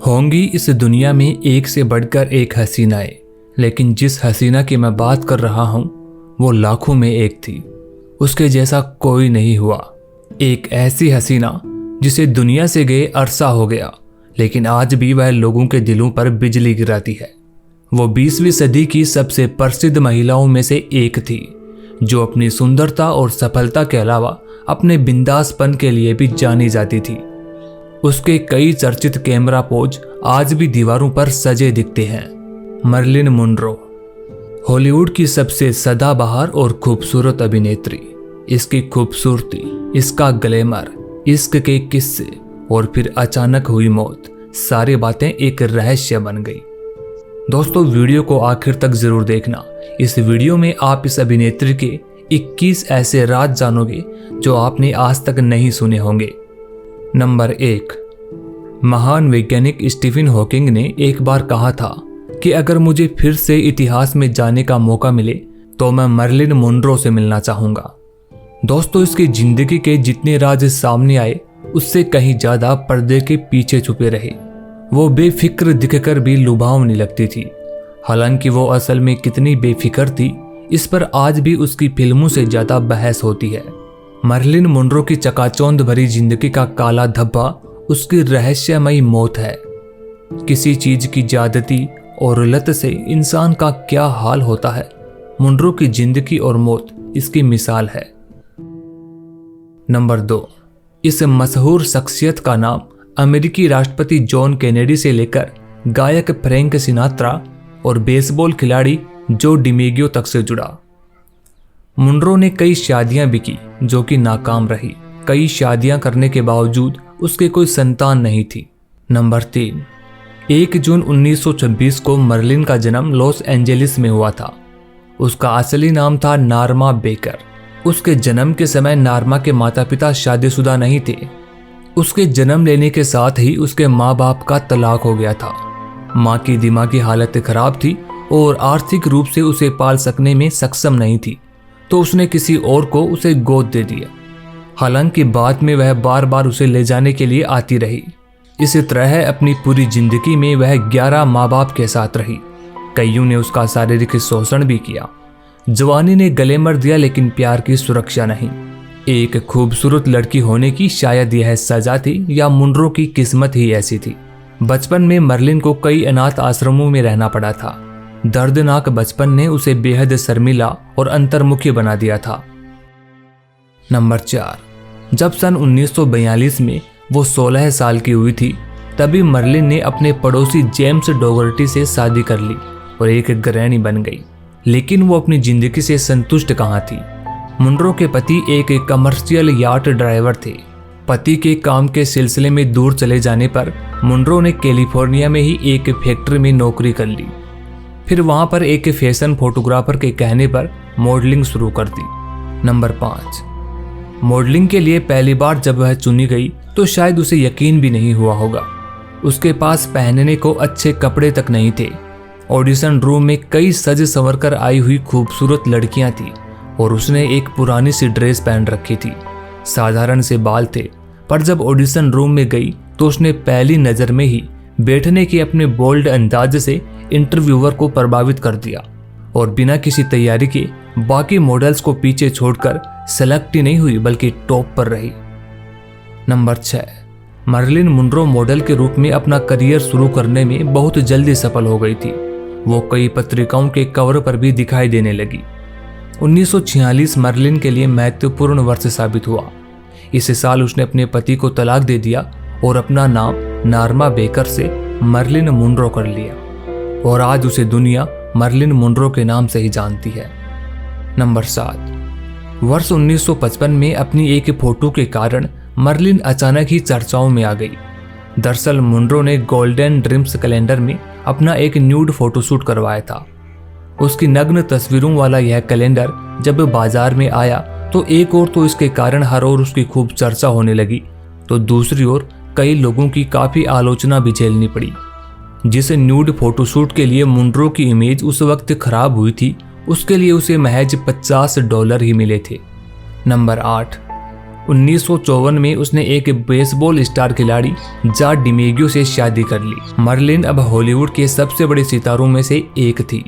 होंगी इस दुनिया में एक से बढ़कर एक हसीनाएं, लेकिन जिस हसीना की मैं बात कर रहा हूं वो लाखों में एक थी। उसके जैसा कोई नहीं हुआ। एक ऐसी हसीना जिसे दुनिया से गए अरसा हो गया, लेकिन आज भी वह लोगों के दिलों पर बिजली गिराती है। वो 20वीं सदी की सबसे प्रसिद्ध महिलाओं में से एक थी, जो अपनी सुंदरता और सफलता के अलावा अपने बिंदासपन के लिए भी जानी जाती थी। उसके कई चर्चित कैमरा पोज आज भी दीवारों पर सजे दिखते हैं। मर्लिन मोनरो हॉलीवुड की सबसे सदाबहार और खूबसूरत अभिनेत्री। इसकी खूबसूरती, इसका ग्लैमर, इश्क के किस्से और फिर अचानक हुई मौत, सारी बातें एक रहस्य बन गई। दोस्तों, वीडियो को आखिर तक जरूर देखना। इस वीडियो में आप इस अभिनेत्री के 21 ऐसे राज जानोगे जो आपने आज तक नहीं सुने होंगे। नंबर 1। महान वैज्ञानिक स्टीफन हॉकिंग ने एक बार कहा था कि अगर मुझे फिर से इतिहास में जाने का मौका मिले तो मैं मर्लिन मोनरो से मिलना चाहूंगा। दोस्तों, इसकी जिंदगी के जितने राज सामने आए उससे कहीं ज्यादा पर्दे के पीछे छुपे रहे। वो बेफिक्र दिखकर भी लुभावनी लगती थी। हालांकि वो असल में कितनी बेफिक्र थी, इस पर आज भी उसकी फिल्मों से ज्यादा बहस होती है। मर्लिन मोनरो की चकाचौंध भरी जिंदगी का काला धब्बा उसकी रहस्यमयी मौत है। किसी चीज की ज्यादती और लत से इंसान का क्या हाल होता है, मोनरो की जिंदगी और मौत इसकी मिसाल है। नंबर 2। इस मशहूर शख्सियत का नाम अमेरिकी राष्ट्रपति जॉन कैनेडी से लेकर गायक फ्रैंक सिनात्रा और बेसबॉल खिलाड़ी जो डिमेगियो तक से जुड़ा। मोनरो ने कई शादियां भी की जो कि नाकाम रही। कई शादियां करने के बावजूद उसके कोई संतान नहीं थी। नंबर 3। 1 जून 1926 को मर्लिन का जन्म लॉस एंजेलिस में हुआ था। उसका असली नाम था नॉर्मा बेकर। उसके जन्म के समय नॉर्मा के माता पिता शादीशुदा नहीं थे। उसके जन्म लेने के साथ ही उसके माँ बाप का तलाक हो गया था। माँ की दिमागी हालत खराब थी और आर्थिक रूप से उसे पाल सकने में सक्षम नहीं थी, तो उसने किसी और को उसे गोद दे दिया। हालांकि बाद में वह बार बार उसे ले जाने के लिए आती रही। इसी तरह अपनी पूरी जिंदगी में वह 11 माँ बाप के साथ रही। कईयों ने उसका शारीरिक शोषण भी किया। जवानी ने गले मर दिया, लेकिन प्यार की सुरक्षा नहीं। एक खूबसूरत लड़की होने की शायद यह सजा थी, या मोनरो की किस्मत ही ऐसी थी। बचपन में मर्लिन को कई अनाथ आश्रमों में रहना पड़ा था। दर्दनाक बचपन ने उसे बेहद शर्मिला और अंतर्मुखी बना दिया था। नंबर 4। जब सन 1942 में वो 16 साल की हुई थी, तभी मर्लिन ने अपने पड़ोसी जेम्स डोगर्टी से शादी कर ली और एक गृहिणी बन गई। लेकिन वो अपनी जिंदगी से संतुष्ट कहाँ थी। मोनरो के पति एक कमर्शियल याट ड्राइवर थे। पति के काम के सिलसिले में दूर चले जाने पर मोनरो ने कैलिफोर्निया में ही एक फैक्ट्री में नौकरी कर ली। फिर वहां पर एक फैशन फोटोग्राफर के कहने पर मॉडलिंग शुरू कर दी। नंबर 5। मॉडलिंग के लिए पहली बार जब वह चुनी गई तो शायद उसे यकीन भी नहीं हुआ होगा। उसके पास पहनने को अच्छे कपड़े तक नहीं थे। ऑडिशन रूम में कई सज संवर कर आई हुई खूबसूरत लड़कियां थी और उसने एक पुरानी सी ड्रेस पहन रखी थी। साधारण से बाल थे, पर जब ऑडिशन रूम में गई तो उसने पहली नजर में ही बैठने के अपने बोल्ड अंदाज से इंटरव्यूअर को प्रभावित कर दिया और बिना किसी तैयारी के बाकी मॉडल्स को पीछे छोड़कर सेलेक्ट ही नहीं हुई, बल्कि टॉप पर रही। नंबर 6। मर्लिन मोनरो मॉडल के रूप में अपना करियर शुरू करने में बहुत जल्दी सफल हो गई थी। वो कई पत्रिकाओं के कवर पर भी दिखाई देने लगी। 1946 मर्लिन के लिए महत्वपूर्ण वर्ष साबित हुआ। इस साल उसने अपने पति को तलाक दे दिया और अपना नाम नॉर्मा बेकर से मर्लिन मोनरो कर लिया, और आज उसे दुनिया मर्लिन मोनरो के नाम से ही जानती है। नंबर 7। वर्ष 1955 में अपनी एक फोटो के कारण मर्लिन अचानक ही चर्चाओं में आ गई। दरअसल मोनरो ने गोल्डन ड्रीम्स कैलेंडर में अपना एक न्यूड फोटोशूट करवाया था। उसकी नग्न तस्वीरों वाला यह कैलेंडर जब बाजार में आया तो एक ओर तो इसके कारण हर ओर उसकी खूब चर्चा होने लगी, तो दूसरी ओर कई लोगों की काफी आलोचना भी झेलनी पड़ी। जिस न्यूड फोटोशूट के लिए मोनरो की इमेज उस वक्त खराब हुई थी, उसके लिए उसे महज $50 ही मिले थे। नंबर 8। 1954 में उसने एक बेसबॉल स्टार खिलाड़ी जा डिमेगियो से शादी कर ली। मर्लिन अब हॉलीवुड के सबसे बड़े सितारों में से एक थी।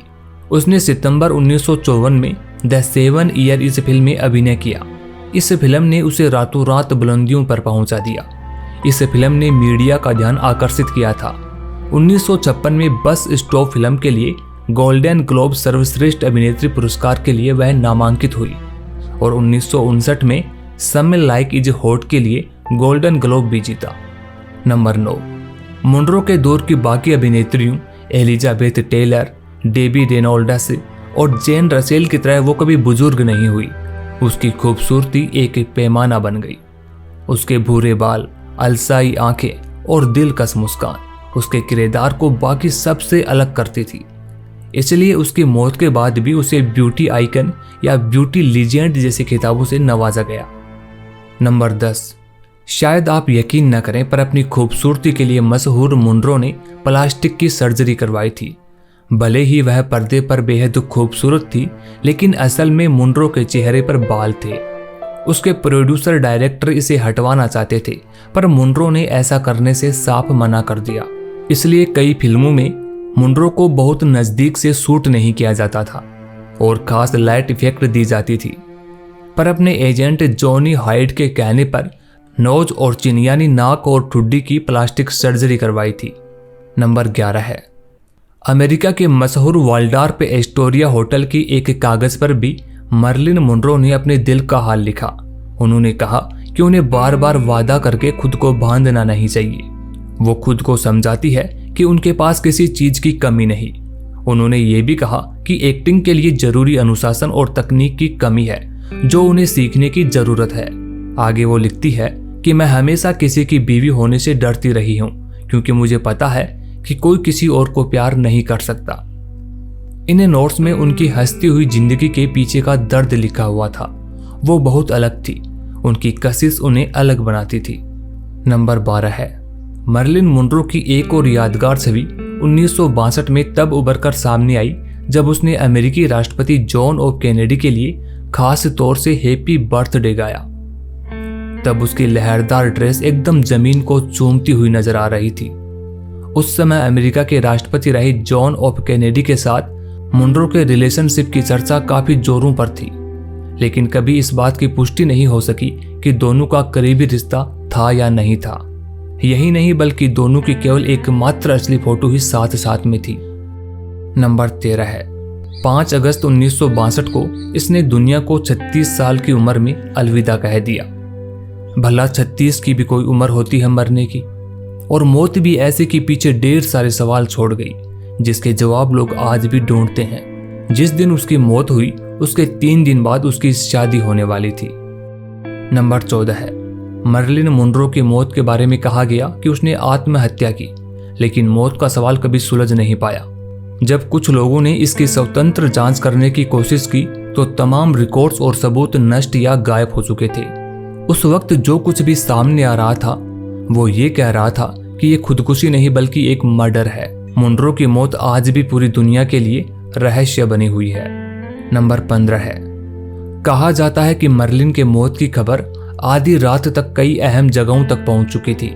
उसने सितंबर 1954 में द 7 ईयर इस फिल्म में अभिनय किया। इस फिल्म ने उसे रातों रात बुलंदियों पर पहुंचा दिया। इस फिल्म ने मीडिया का ध्यान आकर्षित किया था। 1956 में बस स्टॉप फिल्म के लिए गोल्डन ग्लोब सर्वश्रेष्ठ अभिनेत्री पुरस्कार के लिए वह नामांकित हुई और 1959 में समथिंग लाइक इज हॉट के लिए गोल्डन ग्लोब भी जीता। नंबर 9, मुनरो के दौर की बाकी अभिनेत्रियों एलिजाबेथ टेलर, डेबी रेनॉल्ड्स और जेन रसेल की तरह वो कभी बुजुर्ग नहीं हुई। उसकी खूबसूरती एक पैमाना बन गई। उसके भूरे बाल, अलसाई आंखें और दिलकश मुस्कान उसके किरदार को बाकी सबसे अलग करती थी। इसलिए उसकी मौत के बाद भी उसे ब्यूटी आइकन या ब्यूटी लीजेंड जैसे खिताबों से नवाजा गया। नंबर 10, शायद आप यकीन न करें पर अपनी खूबसूरती के लिए मशहूर मुनरो ने प्लास्टिक की सर्जरी करवाई थी। भले ही वह पर्दे पर बेहद खूबसूरत थी, लेकिन असल में मुनरो के चेहरे पर बाल थे। उसके प्रोड्यूसर डायरेक्टर इसे हटवाना चाहते थे, पर मुनरो ने ऐसा करने से साफ मना कर दिया। इसलिए कई फिल्मों में मुनरो को बहुत नजदीक से शूट नहीं किया जाता था और खास लाइट इफेक्ट दी जाती थी। पर अपने एजेंट जॉनी हाइड के कहने पर नोज और चिन यानी नाक और ठुड्डी की प्लास्टिक सर्जरी करवाई थी। नंबर 11 है, अमेरिका के मशहूर वाल्डार्प एस्टोरिया होटल की एक कागज पर भी मर्लिन मुनरो ने अपने दिल का हाल लिखा। उन्होंने कहा कि उन्हें बार बार वादा करके खुद को बांधना नहीं चाहिए। वो खुद को समझाती है कि उनके पास किसी चीज की कमी नहीं। उन्होंने ये भी कहा कि एक्टिंग के लिए जरूरी अनुशासन और तकनीक की कमी है जो उन्हें सीखने की जरूरत है। आगे वो लिखती है कि मैं हमेशा किसी की बीवी होने से डरती रही हूँ क्योंकि मुझे पता है कि कोई किसी और को प्यार नहीं कर सकता। इन नोट्स में उनकी हंसती हुई जिंदगी के पीछे का दर्द लिखा हुआ था। वो बहुत अलग थी। उनकी कशिश उन्हें अलग बनाती थी। नंबर 12 है, मर्लिन मुनरो की एक और यादगार छवि 1962 में तब उभर कर सामने आई जब उसने अमेरिकी राष्ट्रपति जॉन एफ कैनेडी के लिए खास तौर से हैप्पी बर्थडे गाया। तब उसकी लहरदार ड्रेस एकदम जमीन को चूमती हुई नजर आ रही थी। उस समय अमेरिका के राष्ट्रपति रहे जॉन एफ कैनेडी के साथ मुनरो के रिलेशनशिप की चर्चा काफी जोरों पर थी, लेकिन कभी इस बात की पुष्टि नहीं हो सकी कि दोनों का करीबी रिश्ता था या नहीं था। यही नहीं बल्कि दोनों की केवल एकमात्र असली फोटो ही साथ साथ में थी। नंबर 13 है, 5 अगस्त 1962 को इसने दुनिया को 36 साल की उम्र में अलविदा कह दिया। भला 36 की भी कोई उम्र होती है मरने की? और मौत भी ऐसे कि पीछे ढेर सारे सवाल छोड़ गई जिसके जवाब लोग आज भी ढूंढते हैं। जिस दिन उसकी मौत हुई उसके 3 दिन बाद उसकी शादी होने वाली थी। नंबर 14 है, मर्लिन मुनरो की मौत के बारे में कहा गया कि उसने आत्महत्या की, लेकिन मौत का सवाल कभी सुलझ नहीं पाया। जब कुछ लोगों ने इसकी स्वतंत्र जांच करने की कोशिश की तो तमाम रिकॉर्ड्स और सबूत नष्ट या गायब हो चुके थे। उस वक्त जो कुछ भी सामने आ रहा था वो ये कह रहा था कि ये खुदकुशी नहीं बल्कि एक मर्डर है। मुनरो की मौत आज भी पूरी दुनिया के लिए रहस्य बनी हुई है। नंबर 15 है, कहा जाता है कि मर्लिन के मौत की खबर आधी रात तक कई अहम जगहों तक पहुंच चुकी थी।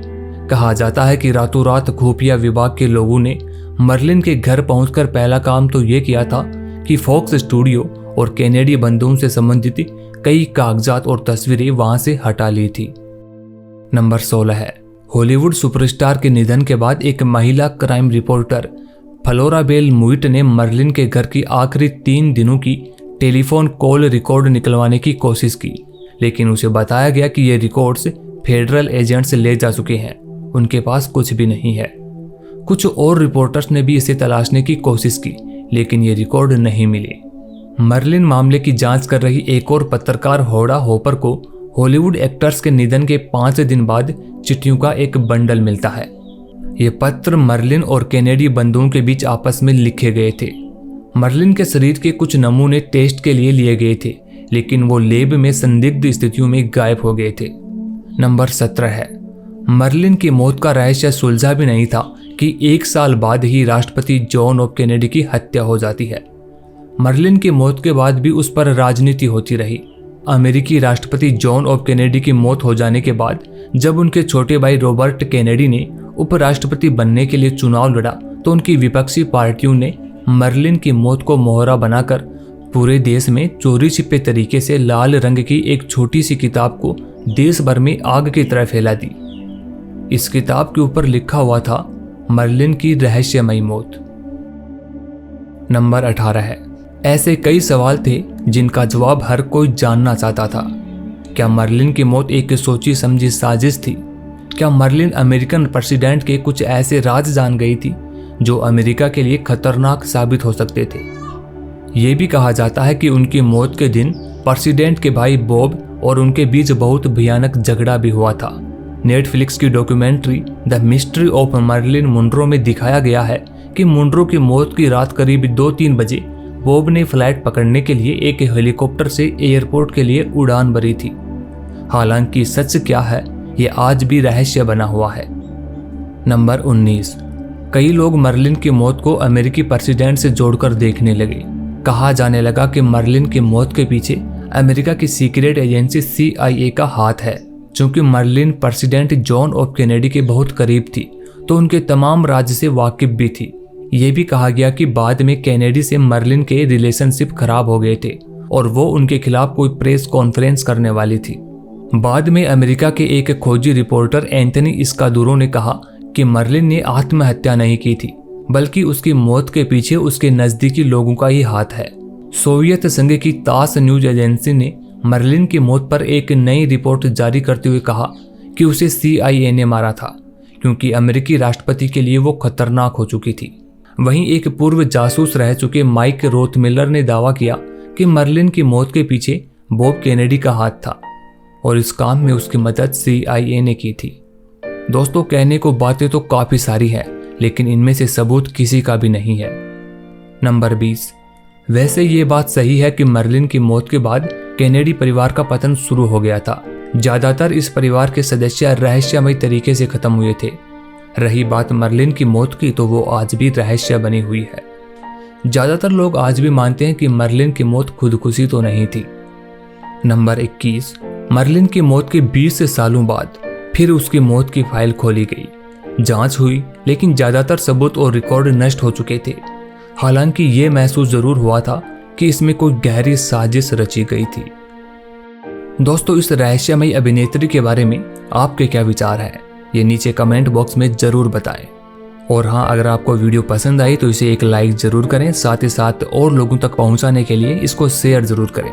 कहा जाता है कि रातों रात खुफिया विभाग के लोगों ने मर्लिन के घर पहुंचकर पहला काम तो ये किया था कि फॉक्स स्टूडियो और कैनेडी बंदूकों से संबंधित कई कागजात और तस्वीरें वहां से हटा ली थी। नंबर 16 है, हॉलीवुड सुपरस्टार के निधन के बाद एक महिला क्राइम रिपोर्टर फ्लोरा बेल मुइट ने मर्लिन के घर की आखिरी 3 दिनों की टेलीफोन कॉल रिकॉर्ड निकलवाने की कोशिश की, लेकिन उसे बताया गया कि ये रिकॉर्ड्स फेडरल एजेंट्स ले जा चुके हैं, उनके पास कुछ भी नहीं है। कुछ और रिपोर्टर्स ने भी इसे तलाशने की कोशिश की, लेकिन ये रिकॉर्ड नहीं मिले। मर्लिन मामले की जांच कर रही एक और पत्रकार होडा होपर को हॉलीवुड एक्टर्स के निधन के 5 दिन बाद चिट्ठियों का एक बंडल मिलता है। ये पत्र मर्लिन और कैनेडी बंधुओं के बीच आपस में लिखे गए थे। मर्लिन के शरीर के कुछ नमूने टेस्ट के लिए लिए गए थे, लेकिन वो लैब में संदिग्ध स्थितियों में गायब हो गए थे। नंबर 17 है, मर्लिन की मौत का रहस्य सुलझा भी नहीं था कि 1 साल बाद ही राष्ट्रपति जॉन एफ कैनेडी की हत्या हो जाती है। मर्लिन की मौत के बाद भी उस पर राजनीति होती रही। अमेरिकी राष्ट्रपति जॉन एफ कैनेडी की मौत हो जाने के बाद जब उनके छोटे भाई रॉबर्ट कैनेडी ने उपराष्ट्रपति बनने के लिए चुनाव लड़ा तो उनकी विपक्षी पार्टियों ने मर्लिन की मौत को मोहरा बनाकर पूरे देश में चोरी छिपे तरीके से लाल रंग की एक छोटी सी किताब को देश भर में आग की तरह फैला दी। इस किताब के ऊपर लिखा हुआ था मर्लिन की रहस्यमयी मौत। नंबर 18 है। ऐसे कई सवाल थे जिनका जवाब हर कोई जानना चाहता था। क्या मर्लिन की मौत एक सोची समझी साजिश थी? क्या मर्लिन अमेरिकन प्रेसिडेंट के कुछ ऐसे राज जान गई थी जो अमेरिका के लिए खतरनाक साबित हो सकते थे? ये भी कहा जाता है कि उनकी मौत के दिन प्रेसिडेंट के भाई बॉब और उनके बीच बहुत भयानक झगड़ा भी हुआ था। नेटफ्लिक्स की documentary the mystery of Marilyn Monroe में दिखाया गया है कि मुनरो की मौत की रात करीब 2-3 बजे बॉब ने फ्लाइट पकड़ने के लिए एक हेलीकॉप्टर से एयरपोर्ट के लिए उड़ान भरी थी। हालांकि सच क्या है ये आज भी रहस्य बना हुआ है। नंबर 19। कई लोग मर्लिन की मौत को अमेरिकी प्रेसिडेंट से जोड़कर देखने लगे। कहा जाने लगा कि मर्लिन की मौत के पीछे अमेरिका की सीक्रेट एजेंसी CIA का हाथ है। चूंकि Marilyn president John F Kennedy के बहुत करीब थी तो उनके तमाम राज से वाकिफ भी थी। ये भी कहा गया कि बाद में कैनेडी से मर्लिन के रिलेशनशिप खराब हो गए थे और वो उनके खिलाफ कोई प्रेस कॉन्फ्रेंस करने वाली थी। बाद में अमेरिका के एक खोजी रिपोर्टर एंथनी स्कादुरो ने कहा कि मर्लिन ने आत्महत्या नहीं की थी बल्कि उसकी मौत के पीछे उसके नजदीकी लोगों का ही हाथ है। सोवियत संघ की तास न्यूज एजेंसी ने मर्लिन की मौत पर एक नई रिपोर्ट जारी करते हुए कहा कि उसे CIA ने मारा था क्योंकि अमेरिकी राष्ट्रपति के लिए वो खतरनाक हो चुकी थी। वहीं एक पूर्व जासूस रह चुके माइक रोथमिलर ने दावा किया कि मर्लिन की मौत के पीछे बॉब कैनेडी का हाथ था और इस काम में उसकी मदद CIA ने की थी। दोस्तों, कहने को बातें तो काफी सारी है लेकिन इनमें से सबूत किसी का भी नहीं है। नंबर 20। वैसे ये बात सही है कि मर्लिन की मौत के बाद कैनेडी परिवार का पतन शुरू हो गया था। ज्यादातर इस परिवार के सदस्य रहस्यमय तरीके से खत्म हुए थे। रही बात मर्लिन की मौत की तो वो आज भी रहस्य बनी हुई है। ज्यादातर लोग आज भी मानते हैं कि मर्लिन की मौत खुदकुशी तो नहीं थी। नंबर 21। मर्लिन की मौत के 20 सालों बाद फिर उसकी मौत की फाइल खोली गई। जांच हुई लेकिन ज्यादातर सबूत और रिकॉर्ड नष्ट हो चुके थे। हालांकि ये महसूस जरूर हुआ था कि इसमें कोई गहरी साजिश रची गई थी। दोस्तों, इस रहस्यमयी अभिनेत्री के बारे में आपके क्या विचार हैं? ये नीचे कमेंट बॉक्स में जरूर बताएं। और हाँ, अगर आपको वीडियो पसंद आई तो इसे एक लाइक जरूर करें। साथ ही साथ और लोगों तक पहुंचाने के लिए इसको शेयर जरूर करें।